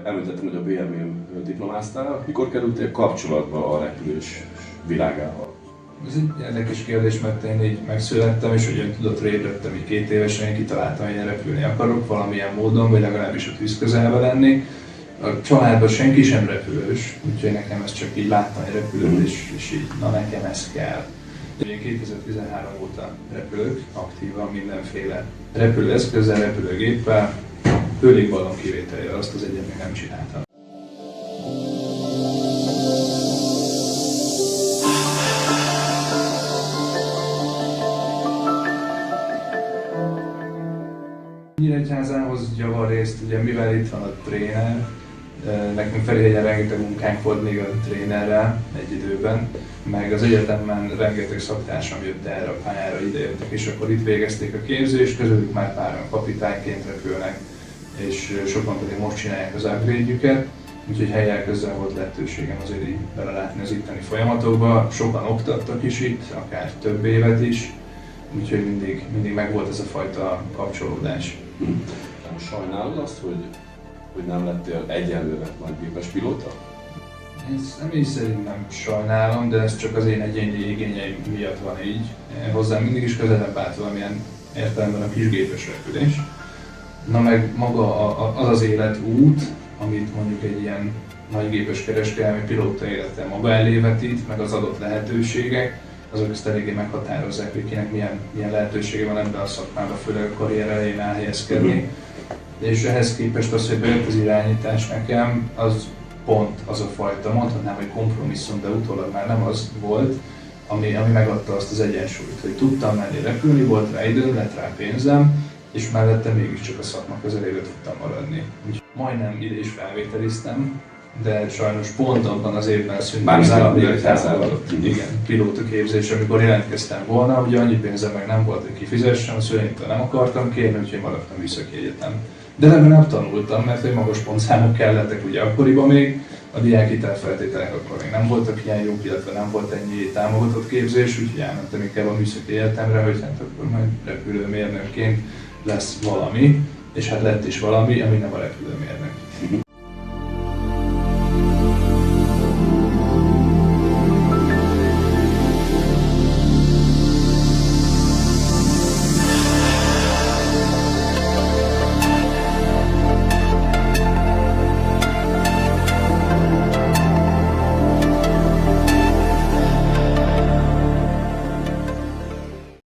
Említettem, hogy a BMW-n diplomáztál. Mikor kerültél kapcsolatba a repülés világával? Ez egy érdekes kérdés, mert én így megszülettem, és ugyan tudott ébredtem, így 2 évesen én kitaláltam, hogy én repülni akarok valamilyen módon, vagy legalábbis a tűz közelbe lenni. A családban senki sem repülős, úgyhogy nekem ezt csak így láttam, hogy repülő, és így, na nekem ez kell. Én 2013 óta repülök, aktívan mindenféle repülőeszközzel, repülőgéppel, légballon kivételével, azt az egyet még nem csináltam. Nyíregyházához javarészt, ugye mivel itt van a tréner, nekünk Ferihegyen rengeteg munkánk volt még a trénerrel egy időben, meg az egyetemen rengeteg szaktársam jött erre a pályára, idejöttek, és akkor itt végezték a képzést, közülük már páran kapitányként repülnek, és sokan pedig most csinálják az upgrade-jüket, úgyhogy helyjel közben volt lehetőségem azért így belelátni az itteni folyamatokba. Sokan oktattak is itt, akár több évet is, úgyhogy mindig megvolt ez a fajta kapcsolódás. Sajnálod azt, hogy nem lettél egyelőre nagygépes pilóta? Én személy szerint nem sajnálom, de ez csak az én egyéni igényeim miatt van így. Hozzám mindig is közelebb állt valamilyen értelemben a kisgépes repülés. Na meg maga az életút, amit mondjuk egy ilyen nagygépes kereskedelmi pilóta élete maga elé vetít, meg az adott lehetőségek, azok ezt eléggé meghatározzák, hogy kinek milyen lehetősége van ebben a szakmában, főleg a karrier elején elhelyezkedni. És ehhez képest az, hogy bejött az irányítás nekem, az pont az a fajta, mondhatnám, hogy kompromisszum, de utólag már nem az volt, ami megadta azt az egyensúlyt, hogy tudtam menni repülni, volt rá időm, lett rá pénzem, és mellette mégiscsak a szakma közelébe tudtam maradni. Úgyhogy majdnem ide is felvételiztem, de sajnos pont abban az évben szűnt az állami igen, pilótaképzés, amikor jelentkeztem volna, ugye annyi pénzem meg nem volt, hogy kifizessem, a szüleimtől nem akartam kérni, úgyhogy maradtam Műszaki Egyetem. De legalább tanultam, mert hogy magas pontszámok kellettek ugye akkoriban még, a diákhitelfeltételek akkor még nem voltak ilyen jók, illetve nem volt ennyi támogatott képzés, úgyhogy elmentem inkább a Műszaki Egyetemre, hogy hát akkor majd repülőmérnökként lesz valami, és hát lett is valami, ami nem a repülőmérnök.